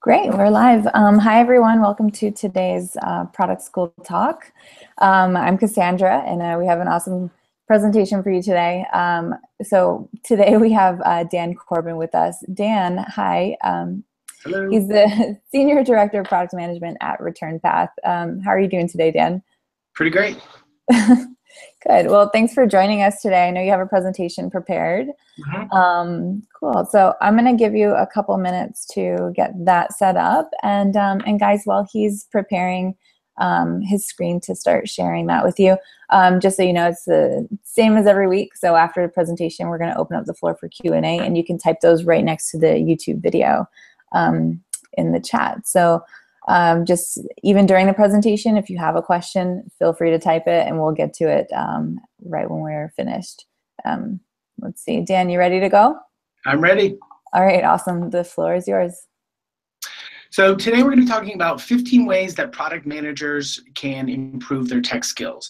Great, we're live. Hi, everyone. Welcome to today's Product School Talk. I'm Cassandra, and we have an awesome presentation for you today. So today we have Dan Corbin with us. Dan, hi. Hello. He's the Senior Director of Product Management at Return Path. How are you doing today, Dan? Pretty great. Good. Well, thanks for joining us today. I know you have a presentation prepared. Cool. So I'm going to give you a couple minutes to get that set up. And guys, while he's preparing his screen to start sharing that with you, just so you know, it's the same as every week. So after the presentation, we're going to open up the floor for Q&A, and you can type those right next to the YouTube video in the chat. So just even during the presentation, if you have a question, feel free to type it and we'll get to it right when we're finished. Let's see, Dan, you ready to go? I'm ready. All right, awesome. The floor is yours. So today we're going to be talking about 15 ways that product managers can improve their tech skills.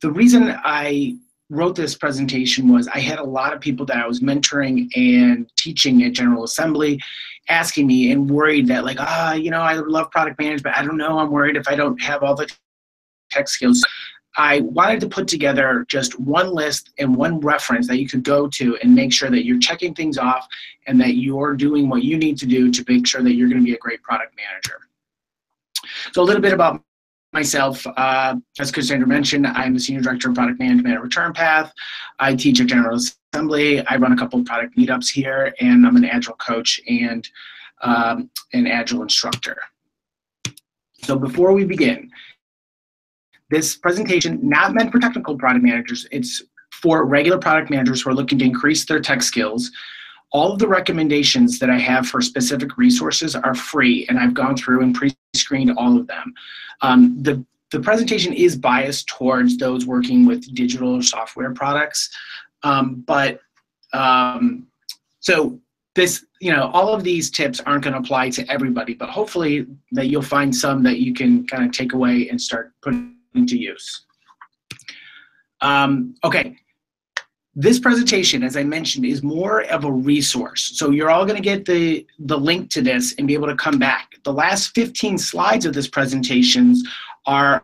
The reason I wrote this presentation was I had a lot of people that I was mentoring and teaching at General Assembly asking me and worried that like, you know, I love product management. I don't know, I'm worried if I don't have all the tech skills. I wanted to put together just one list and one reference that you could go to and make sure that you're checking things off and that you're doing what you need to do to make sure that you're going to be a great product manager. So a little bit about myself. As Cassandra mentioned, I'm the Senior Director of Product Management at Return Path. I teach at General Assembly. I run a couple of product meetups here, and I'm an Agile coach and an Agile instructor. So before we begin, this presentation, not meant for technical product managers, it's for regular product managers who are looking to increase their tech skills. All of the recommendations that I have for specific resources are free, and I've gone through and pre-screened all of them. The presentation is biased towards those working with digital or software products, so this, you know, all of these tips aren't going to apply to everybody, but hopefully that you'll find some that you can kind of take away and start putting into use. Okay. This presentation, as I mentioned, is more of a resource. So you're all going to get the link to this and be able to come back. The last 15 slides of this presentation are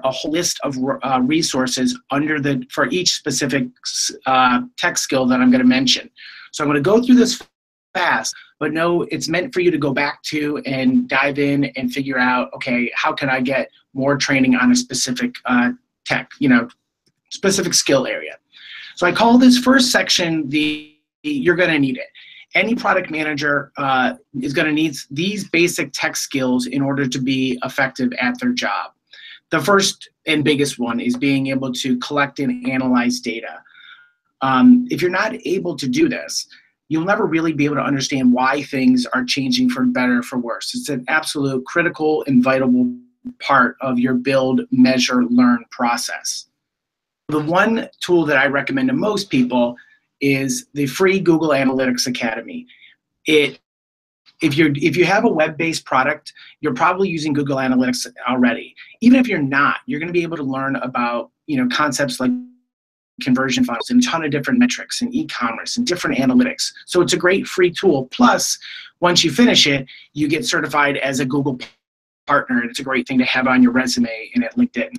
a whole list of resources for each specific tech skill that I'm going to mention. So I'm going to go through this fast, but no, it's meant for you to go back to and dive in and figure out, okay, how can I get more training on a specific specific skill area. So I call this first section you're going to need it. Any product manager is going to need these basic tech skills in order to be effective at their job. The first and biggest one is being able to collect and analyze data. If you're not able to do this, you'll never really be able to understand why things are changing for better or for worse. It's an absolute critical and vital part of your build, measure, learn process. The one tool that I recommend to most people is the free Google Analytics Academy. If you have a web-based product, you're probably using Google Analytics already. Even if you're not, you're going to be able to learn about, you know, concepts like conversion funnels and a ton of different metrics and e-commerce and different analytics. So it's a great free tool. Plus, once you finish it, you get certified as a Google partner, and it's a great thing to have on your resume and at LinkedIn.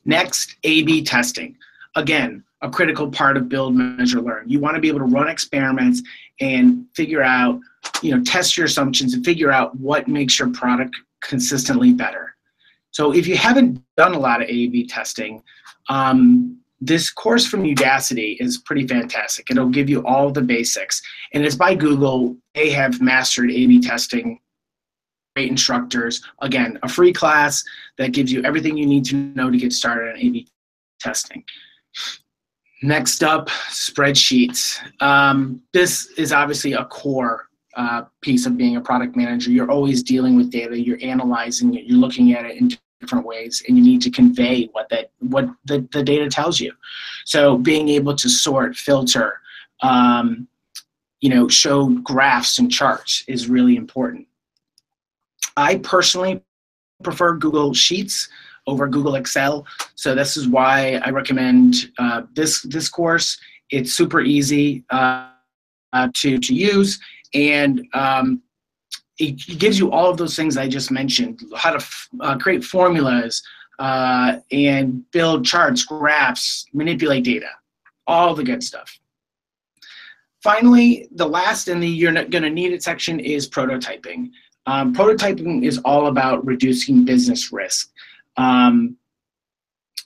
Next, A/B testing. Again, a critical part of build, measure, learn. You want to be able to run experiments and figure out, you know, test your assumptions and figure out what makes your product consistently better. So if you haven't done a lot of A/B testing, this course from Udacity is pretty fantastic. It'll give you all the basics, and it's by Google. They have mastered A/B testing. Great instructors. Again, a free class that gives you everything you need to know to get started on A/B testing. Next up, spreadsheets. This is obviously a core piece of being a product manager. You're always dealing with data. You're analyzing it. You're looking at it in different ways, and you need to convey what the data tells you. So being able to sort, filter, you know, show graphs and charts is really important. I personally prefer Google Sheets over Google Excel, so this is why I recommend this course. It's super easy to use, and it gives you all of those things I just mentioned, how to create formulas and build charts, graphs, manipulate data, all the good stuff. Finally, the last in the you're not going to need it section is prototyping. Prototyping is all about reducing business risk. It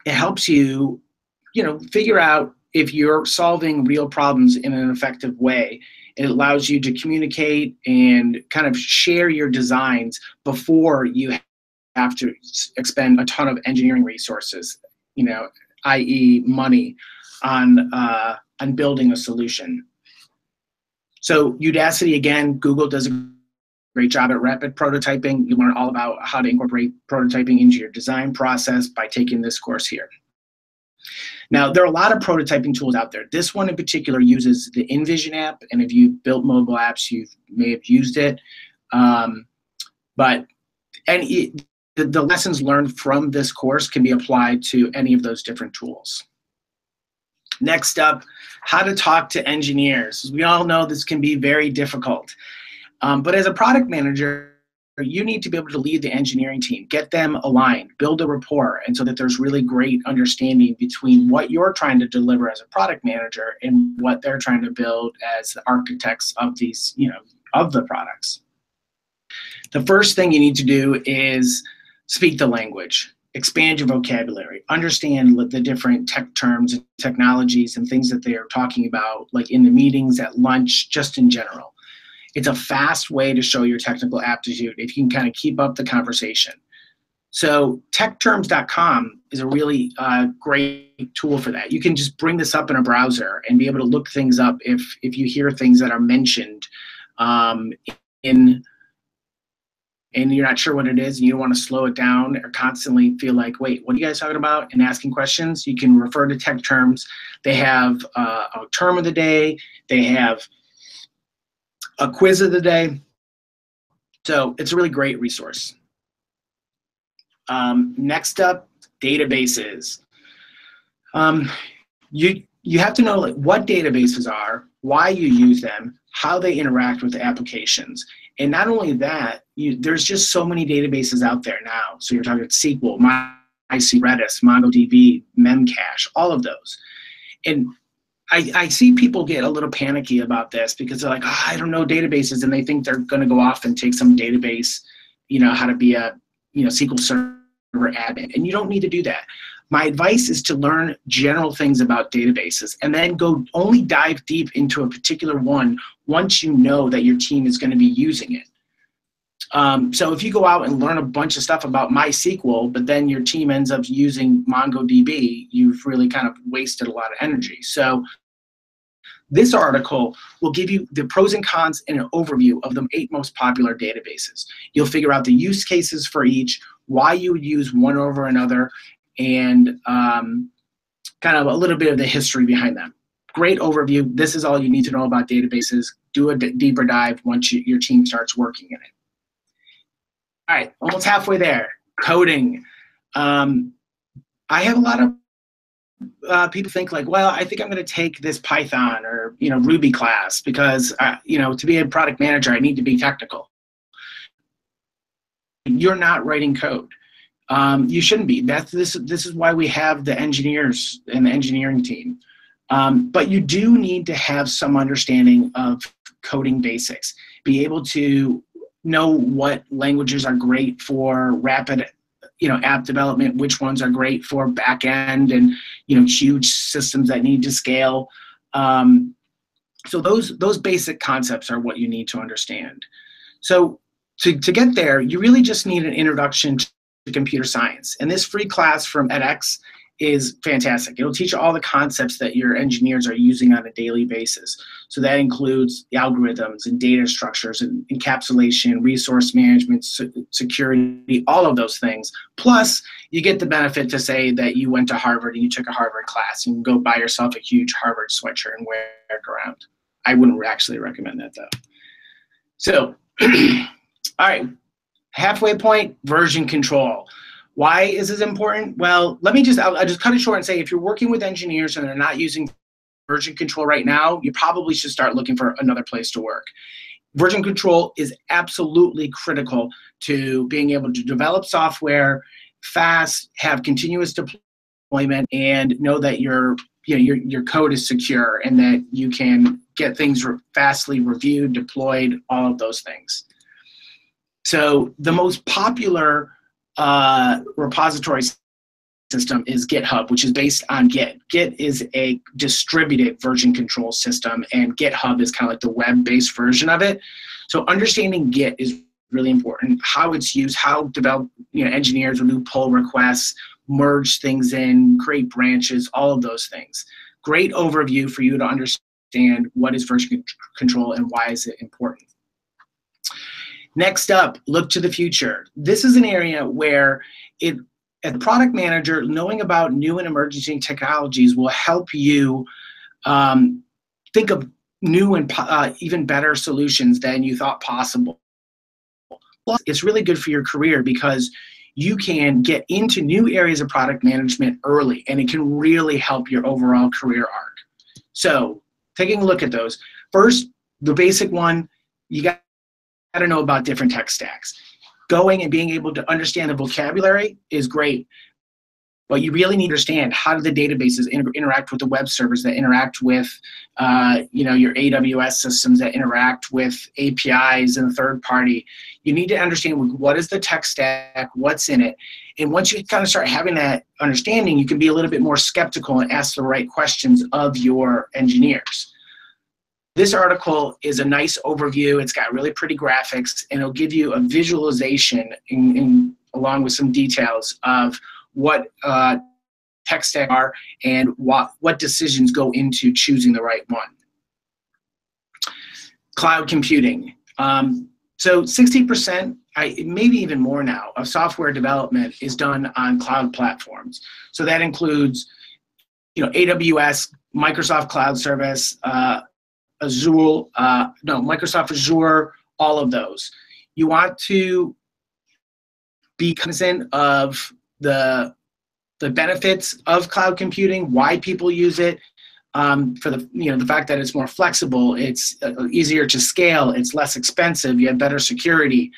helps you, figure out if you're solving real problems in an effective way. It allows you to communicate and kind of share your designs before you have to expend a ton of engineering resources, i.e. money on building a solution. So Udacity, again, Google does a great job at rapid prototyping. You learn all about how to incorporate prototyping into your design process by taking this course here. Now, there are a lot of prototyping tools out there. This one in particular uses the InVision app, and if you've built mobile apps, you may have used it. The lessons learned from this course can be applied to any of those different tools. Next up, how to talk to engineers. We all know this can be very difficult. But as a product manager, you need to be able to lead the engineering team, get them aligned, build a rapport, and so that there's really great understanding between what you're trying to deliver as a product manager and what they're trying to build as the architects of these, of the products. The first thing you need to do is speak the language, expand your vocabulary, understand the different tech terms and technologies and things that they are talking about, like in the meetings, at lunch, just in general. It's a fast way to show your technical aptitude if you can kind of keep up the conversation. So techterms.com is a really great tool for that. You can just bring this up in a browser and be able to look things up if you hear things that are mentioned and you're not sure what it is and you don't want to slow it down or constantly feel like, wait, what are you guys talking about? And asking questions, you can refer to tech terms. They have a term of the day. They have a quiz of the day. So it's a really great resource. Next up, databases. You have to know what databases are, why you use them, how they interact with the applications. And not only that, there's just so many databases out there now. So you're talking SQL, MySQL, Redis, MongoDB, Memcache, all of those. And I see people get a little panicky about this because they're like, oh, I don't know databases, and they think they're going to go off and take some database, how to be a SQL Server admin, and you don't need to do that. My advice is to learn general things about databases and then only dive deep into a particular one once you know that your team is going to be using it. So if you go out and learn a bunch of stuff about MySQL, but then your team ends up using MongoDB, you've really kind of wasted a lot of energy. So this article will give you the pros and cons and an overview of the 8 most popular databases. You'll figure out the use cases for each, why you would use one over another, and kind of a little bit of the history behind them. Great overview. This is all you need to know about databases. Do a deeper dive once your team starts working in it. All right, almost halfway there. Coding. I have a lot of people think like, well, I think I'm going to take this Python or Ruby class because to be a product manager, I need to be technical. You're not writing code. You shouldn't be. This is why we have the engineers and the engineering team. But you do need to have some understanding of coding basics. Be able to know what languages are great for rapid app development, which ones are great for back end and huge systems that need to scale. So those basic concepts are what you need to understand. So to get there, you really just need an introduction to computer science. And this free class from edX is fantastic. It'll teach you all the concepts that your engineers are using on a daily basis. So that includes the algorithms and data structures and encapsulation, resource management, security, all of those things. Plus, you get the benefit to say that you went to Harvard and you took a Harvard class. You can go buy yourself a huge Harvard sweatshirt and wear it around. I wouldn't actually recommend that though. So, all right, halfway point, version control. Why is this important? Well, I'll just cut it short and say if you're working with engineers and they're not using version control right now, you probably should start looking for another place to work. version control is absolutely critical to being able to develop software fast, have continuous deployment, and know that your code is secure and that you can get things fastly reviewed, deployed, all of those things. So the most popular repository system is GitHub, which is based on Git. Git is a distributed version control system, and GitHub is kind of like the web-based version of it. So understanding Git is really important. How it's used, how engineers will do pull requests, merge things in, create branches, all of those things. Great overview for you to understand what is version control and why is it important. Next up, look to the future. This is an area where as a product manager, knowing about new and emerging technologies will help you think of new and even better solutions than you thought possible. Plus, it's really good for your career because you can get into new areas of product management early, and it can really help your overall career arc. So taking a look at those. First, the basic one, you got to know about different tech stacks. Going and being able to understand the vocabulary is great, but you really need to understand how do the databases interact with the web servers that interact with your AWS systems that interact with APIs and third party. You need to understand what is the tech stack, what's in it. And once you kind of start having that understanding, you can be a little bit more skeptical and ask the right questions of your engineers. This article is a nice overview. It's got really pretty graphics, and it'll give you a visualization along with some details of what tech stack are and what decisions go into choosing the right one. Cloud computing. So 60%, maybe even more now, of software development is done on cloud platforms. So that includes, AWS, Microsoft Cloud Service, Microsoft Azure, all of those. You want to be cognizant of the benefits of cloud computing, why people use it, for the fact that it's more flexible, it's easier to scale, it's less expensive, you have better security.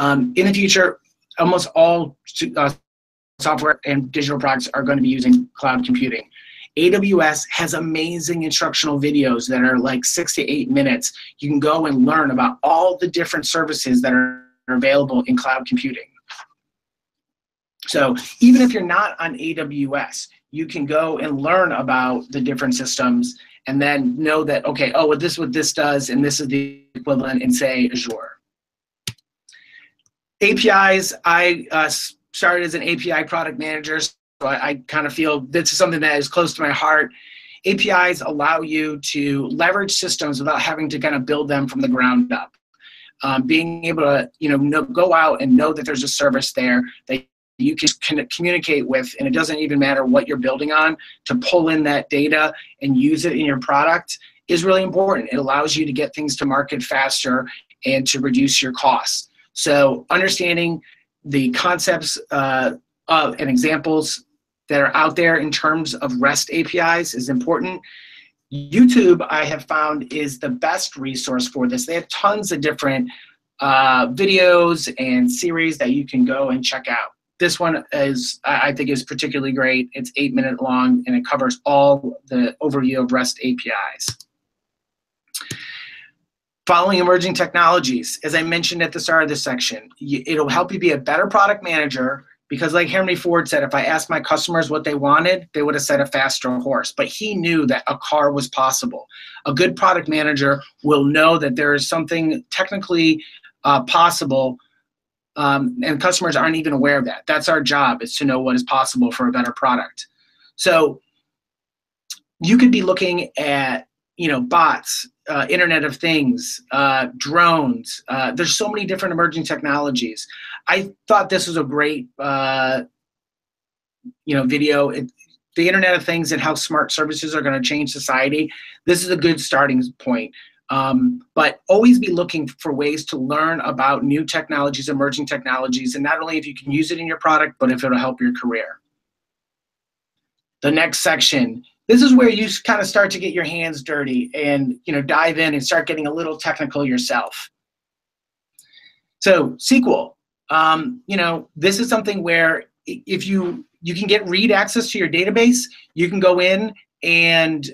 In the future, almost all software and digital products are going to be using cloud computing. AWS has amazing instructional videos that are like 6 to 8 minutes. You can go and learn about all the different services that are available in cloud computing. So even if you're not on AWS, you can go and learn about the different systems and then know that, okay, this is what this does, and this is the equivalent in, say, Azure. APIs, I started as an API product manager, so I kind of feel this is something that is close to my heart. APIs allow you to leverage systems without having to kind of build them from the ground up. Being able to go out and know that there's a service there that you can communicate with, and it doesn't even matter what you're building on, to pull in that data and use it in your product is really important. It allows you to get things to market faster and to reduce your costs. So understanding the concepts and examples that are out there in terms of REST APIs is important. YouTube, I have found, is the best resource for this. They have tons of different videos and series that you can go and check out. This one I think is particularly great. It's 8 minutes long, and it covers all the overview of REST APIs. Following emerging technologies, as I mentioned at the start of this section, it'll help you be a better product manager because, like Henry Ford said, if I asked my customers what they wanted, they would have said a faster horse. But he knew that a car was possible. A good product manager will know that there is something technically possible, and customers aren't even aware of that. That's our job, is to know what is possible for a better product. So you could be looking at bots, Internet of Things, drones. There's so many different emerging technologies. I thought this was a great video. The Internet of Things and how smart services are going to change society. This is a good starting point. But always be looking for ways to learn about new technologies, emerging technologies, and not only if you can use it in your product, but if it'll help your career. The next section, this is where you kind of start to get your hands dirty and dive in and start getting a little technical yourself. So SQL, you know, this is something where if you can get read access to your database, you can go in and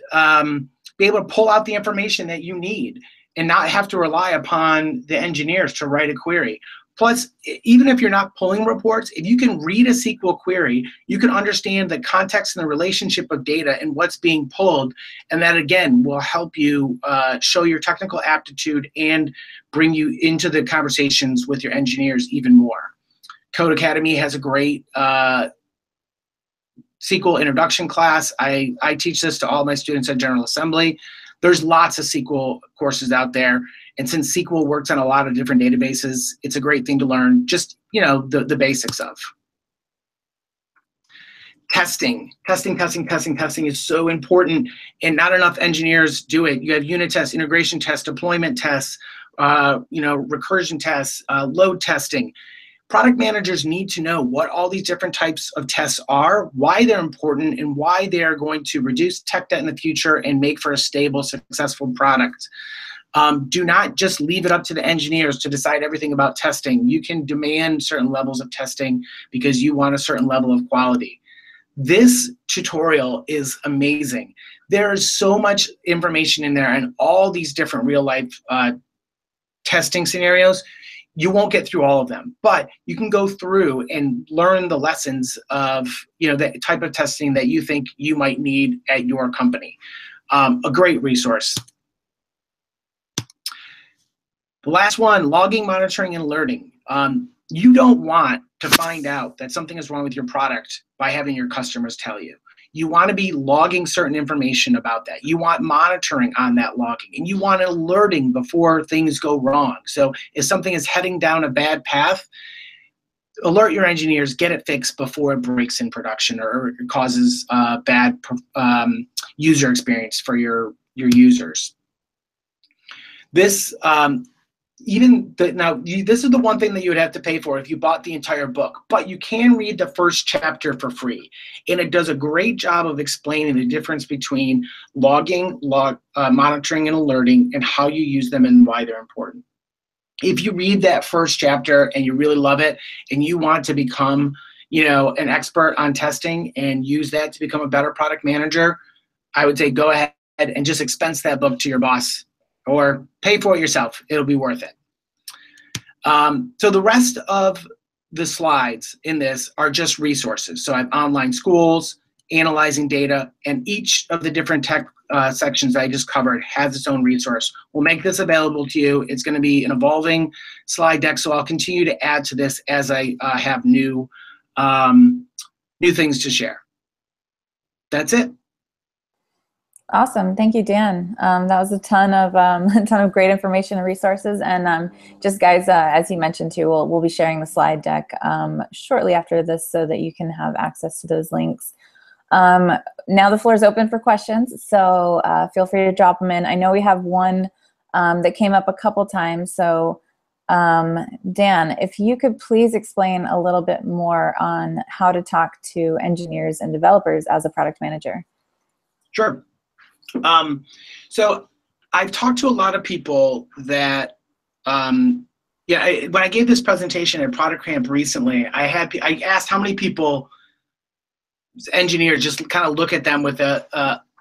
be able to pull out the information that you need and not have to rely upon the engineers to write a query. Plus, even if you're not pulling reports, if you can read a SQL query, you can understand the context and the relationship of data and what's being pulled, and that, again, will help you show your technical aptitude and bring you into the conversations with your engineers even more. Code Academy has a great SQL introduction class. I teach this to all my students at General Assembly. There's lots of SQL courses out there. And since SQL works on a lot of different databases, it's a great thing to learn just, you know, the basics of. Testing is so important, and not enough engineers do it. You have unit tests, integration tests, deployment tests, you know, recursion tests, load testing. Product managers need to know what all these different types of tests are, why they're important, and why they are going to reduce tech debt in the future and make for a stable, successful product. Do not just leave it up to the engineers to decide everything about testing. You can demand certain levels of testing because you want a certain level of quality. This tutorial is amazing. There is so much information in there and all these different real-life testing scenarios. You won't get through all of them, but you can go through and learn the lessons of, you know, the type of testing that you think you might need at your company. A great resource. The last one, logging, monitoring, and alerting. You don't want to find out that something is wrong with your product by having your customers tell you. You want to be logging certain information about that. You want monitoring on that logging, and you want alerting before things go wrong. So if something is heading down a bad path, alert your engineers, get it fixed before it breaks in production or causes bad user experience for your users. This this is the one thing that you would have to pay for if you bought the entire book, but you can read the first chapter for free. And it does a great job of explaining the difference between logging, monitoring, and alerting, and how you use them and why they're important. If you read that first chapter and you really love it and you want to become, you know, an expert on testing and use that to become a better product manager, I would say go ahead and just expense that book to your boss or pay for it yourself. It'll be worth it. So the rest of the slides in this are just resources. So I have online schools, analyzing data, and each of the different tech sections I just covered has its own resource. We'll make this available to you. It's going to be an evolving slide deck, so I'll continue to add to this as I have new things to share. That's it. Awesome, thank you, Dan. That was a ton of great information and resources. And just guys, as you mentioned too, we'll be sharing the slide deck shortly after this so that you can have access to those links. Now the floor is open for questions, so feel free to drop them in. I know we have one that came up a couple times, so Dan, if you could please explain a little bit more on how to talk to engineers and developers as a product manager. Sure. So I've talked to a lot of people that, when I gave this presentation at Product Camp recently, I asked how many people, engineers, just kind of look at them with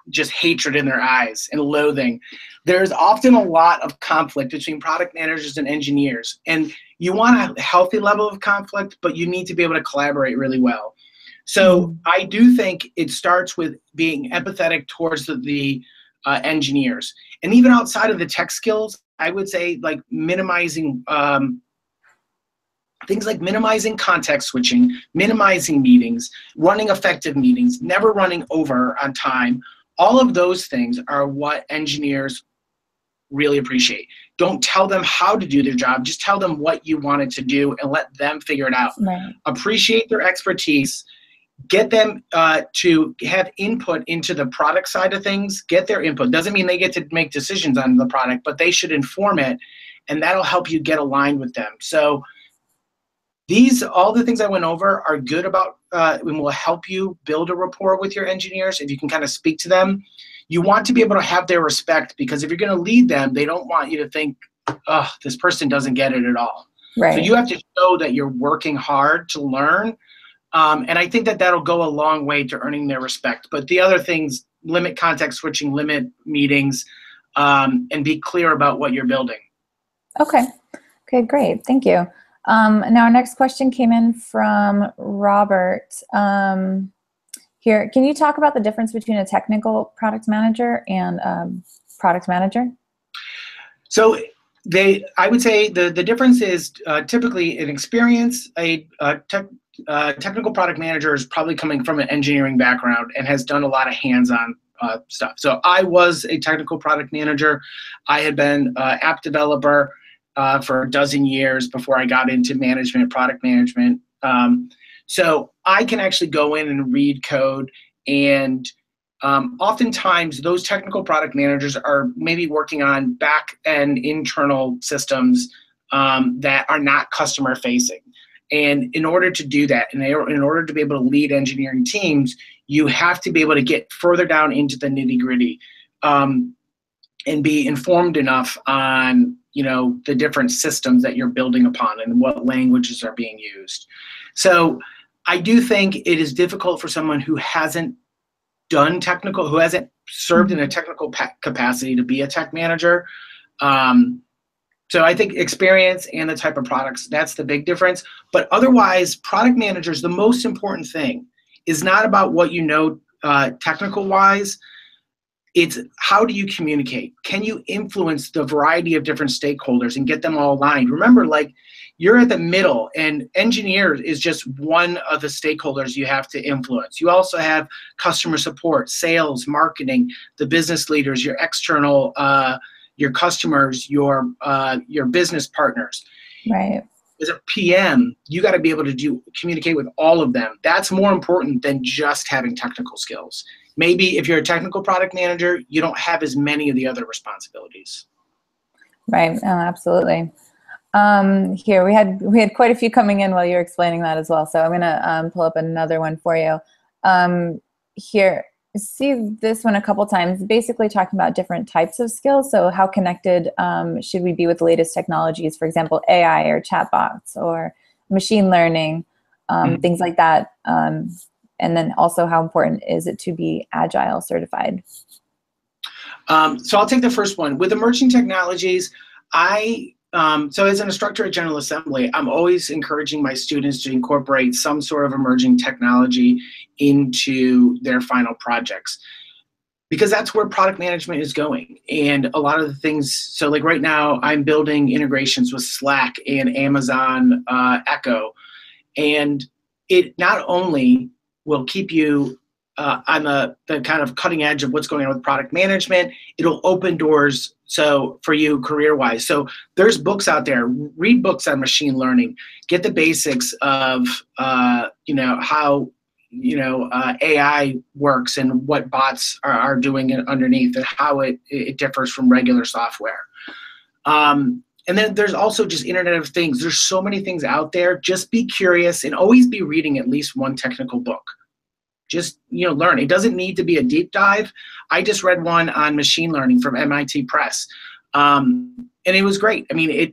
just hatred in their eyes and loathing. There's often a lot of conflict between product managers and engineers, and you want a healthy level of conflict, but you need to be able to collaborate really well. So I do think it starts with being empathetic towards the engineers. And even outside of the tech skills, I would say like minimizing things like minimizing context switching, minimizing meetings, running effective meetings, never running over on time. All of those things are what engineers really appreciate. Don't tell them how to do their job. Just tell them what you want it to do and let them figure it out. Right. Appreciate their expertise. Get them to have input into the product side of things. Get their input. Doesn't mean they get to make decisions on the product, but they should inform it, and that'll help you get aligned with them. So all the things I went over are good about and will help you build a rapport with your engineers if you can kind of speak to them. You want to be able to have their respect, because if you're going to lead them, they don't want you to think, oh, this person doesn't get it at all. Right. So you have to show that you're working hard to learn. And I think that that'll go a long way to earning their respect. But the other things, limit context switching, limit meetings, and be clear about what you're building. Okay. Okay, great. Thank you. Now our next question came in from Robert. Here, can you talk about the difference between a technical product manager and product manager? So I would say the difference is typically in experience, a technical product manager is probably coming from an engineering background and has done a lot of hands-on stuff. So I was a technical product manager. I had been an app developer for a dozen years before I got into management, product management. So I can actually go in and read code, and oftentimes those technical product managers are maybe working on back-end internal systems that are not customer facing. And in order to do that, and in order to be able to lead engineering teams, you have to be able to get further down into the nitty-gritty and be informed enough on the different systems that you're building upon and what languages are being used. So I do think it is difficult for someone who hasn't done technical, who hasn't served in a technical capacity to be a tech manager. So I think experience and the type of products, that's the big difference. But otherwise, product managers, the most important thing is not about what you know technical-wise. It's how do you communicate? Can you influence the variety of different stakeholders and get them all aligned? Remember, like, you're at the middle, and engineer is just one of the stakeholders you have to influence. You also have customer support, sales, marketing, the business leaders, your external, your customers, your business partners. Right. As a PM, you got to be able to communicate with all of them. That's more important than just having technical skills. Maybe if you're a technical product manager, you don't have as many of the other responsibilities. Right. Oh, absolutely. Here we had quite a few coming in while you were explaining that as well. So I'm going to pull up another one for you. Here, see this one a couple times, basically talking about different types of skills. So how connected should we be with the latest technologies, for example, AI or chatbots or machine learning, things like that. And then also how important is it to be Agile certified? So I'll take the first one. With emerging technologies, so as an instructor at General Assembly, I'm always encouraging my students to incorporate some sort of emerging technology into their final projects, because that's where product management is going. And a lot of the things, so like right now, I'm building integrations with Slack and Amazon Echo. And it not only will keep you on the kind of cutting edge of what's going on with product management, it'll open doors for you career-wise. So there's books out there. Read books on machine learning. Get the basics of how AI works and what bots are doing underneath and how it differs from regular software. And then there's also just Internet of Things. There's so many things out there. Just be curious and always be reading at least one technical book. Just learn. It doesn't need to be a deep dive. I just read one on machine learning from MIT Press, and it was great. I mean,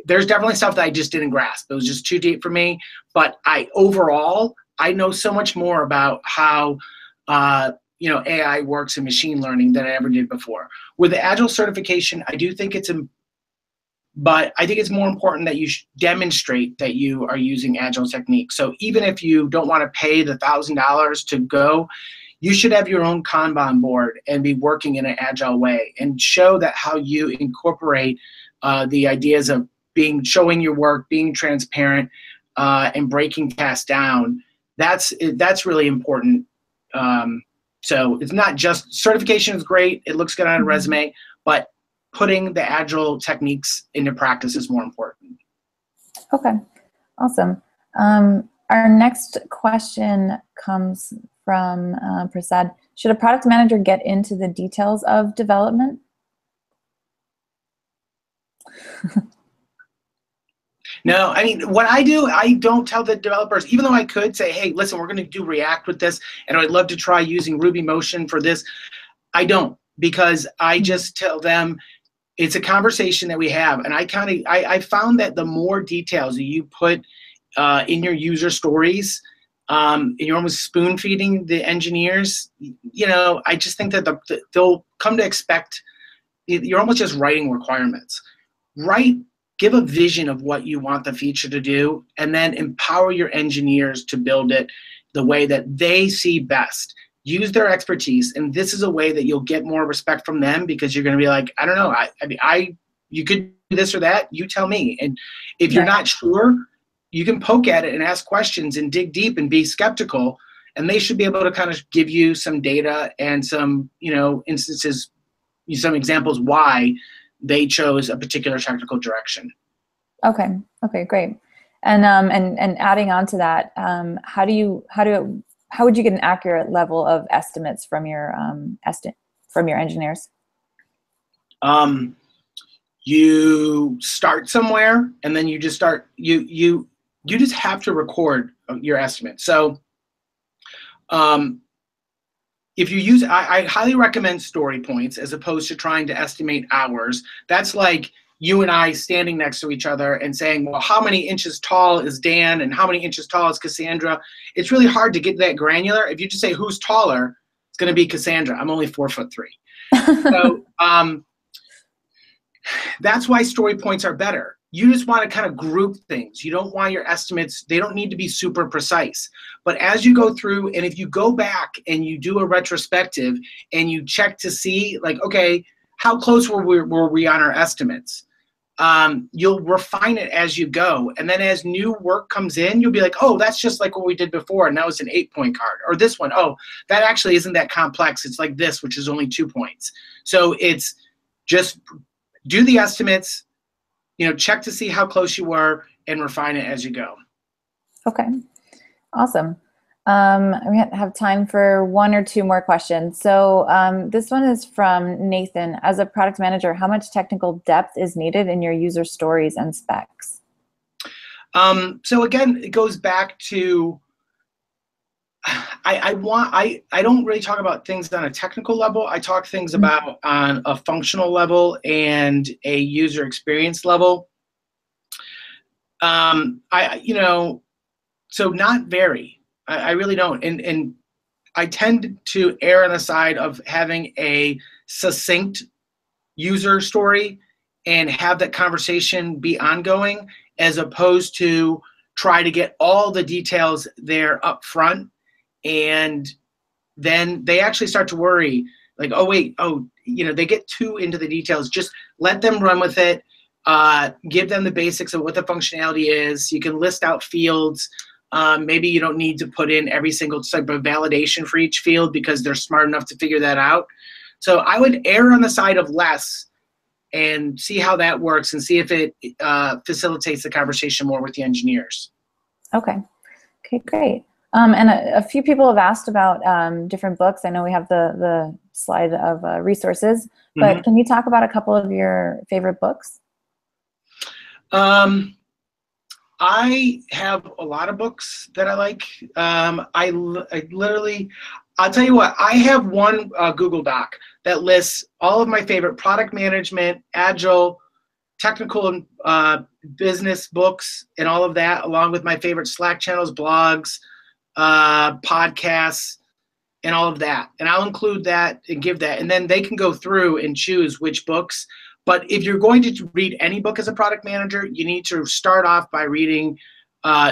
there's definitely stuff that I just didn't grasp. It was just too deep for me. But overall, I know so much more about how AI works in machine learning than I ever did before. With the Agile certification, I do think but I think it's more important that you demonstrate that you are using Agile techniques. So even if you don't want to pay the $1,000 to go, you should have your own Kanban board and be working in an Agile way and show that how you incorporate the ideas of showing your work, being transparent, and breaking tasks down. That's really important. So it's not just certification is great. It looks good on a resume, but putting the Agile techniques into practice is more important. Okay, awesome. Our next question comes from Prasad. Should a product manager get into the details of development? No, I mean, what I do, I don't tell the developers, even though I could say, hey, listen, we're going to do React with this, and I'd love to try using Ruby Motion for this. I don't, because I just tell them, it's a conversation that we have. And I found that the more details that you put in your user stories, you're almost spoon feeding the engineers. I just think that they'll come to expect, you're almost just writing requirements. Give a vision of what you want the feature to do, and then empower your engineers to build it the way that they see best. Use their expertise, and this is a way that you'll get more respect from them, because you're going to be like, I don't know, you could do this or that, you tell me. And if you're not sure, you can poke at it and ask questions and dig deep and be skeptical, and they should be able to kind of give you some data and some, instances, some examples why they chose a particular technical direction. Okay, great. And adding on to that, how would you get an accurate level of estimates from your engineers? You start somewhere, and then you just start. You just have to record your estimate. So, if you use, I highly recommend story points as opposed to trying to estimate hours. That's like you and I standing next to each other and saying, well, how many inches tall is Dan and how many inches tall is Cassandra? It's really hard to get that granular. If you just say who's taller, it's going to be Cassandra. I'm only 4'3". So that's why story points are better. You just want to kind of group things. You don't want your estimates, they don't need to be super precise. But as you go through, and if you go back and you do a retrospective and you check to see, like, okay, how close were we on our estimates? You'll refine it as you go. And then as new work comes in, you'll be like, oh, that's just like what we did before, and that was an 8-point card. Or this one, oh, that actually isn't that complex. It's like this, which is only 2 points. So it's just do the estimates, check to see how close you were, and refine it as you go. Okay, awesome. We have time for 1 or 2 more questions. So this one is from Nathan. As a product manager, how much technical depth is needed in your user stories and specs? So again, it goes back to, I don't really talk about things on a technical level. I talk things about on a functional level and a user experience level. So not very. I really don't. And I tend to err on the side of having a succinct user story and have that conversation be ongoing, as opposed to try to get all the details there up front. And then they actually start to worry, like, oh, wait, they get too into the details. Just let them run with it. Give them the basics of what the functionality is. You can list out fields. Maybe you don't need to put in every single type of validation for each field, because they're smart enough to figure that out. So I would err on the side of less and see how that works, and see if it facilitates the conversation more with the engineers. Okay, great. And a few people have asked about different books. I know we have the slide of resources, but can you talk about a couple of your favorite books? I have a lot of books that I like. I literally, I'll tell you what, I have one Google Doc that lists all of my favorite product management, agile, technical business books, and all of that, along with my favorite Slack channels, blogs, podcasts, and all of that. And I'll include that and give that. And then they can go through and choose which books. But if you're going to read any book as a product manager, you need to start off by reading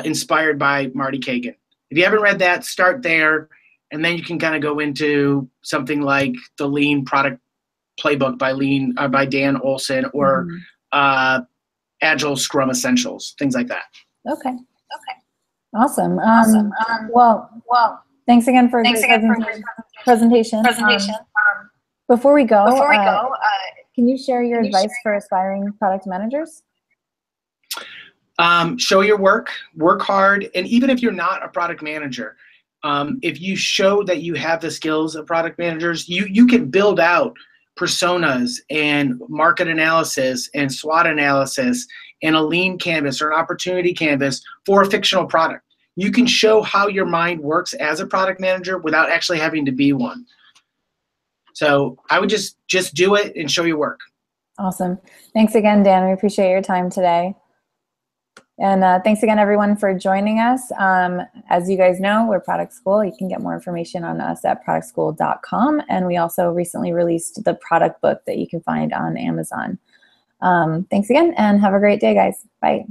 Inspired by Marty Kagan. If you haven't read that, start there. And then you can kind of go into something like the Lean Product Playbook by Dan Olson, or Agile Scrum Essentials, things like that. Okay. Awesome. Well, thanks again for the presentation. Before we go, can you share your advice for aspiring product managers? Show your work hard, and even if you're not a product manager, if you show that you have the skills of product managers, you can build out personas and market analysis and SWOT analysis and a lean canvas or an opportunity canvas for a fictional product. You can show how your mind works as a product manager without actually having to be one. So I would just do it and show your work. Awesome. Thanks again, Dan. We appreciate your time today. And thanks again, everyone, for joining us. As you guys know, we're Product School. You can get more information on us at productschool.com. And we also recently released the product book that you can find on Amazon. Thanks again, and have a great day, guys. Bye.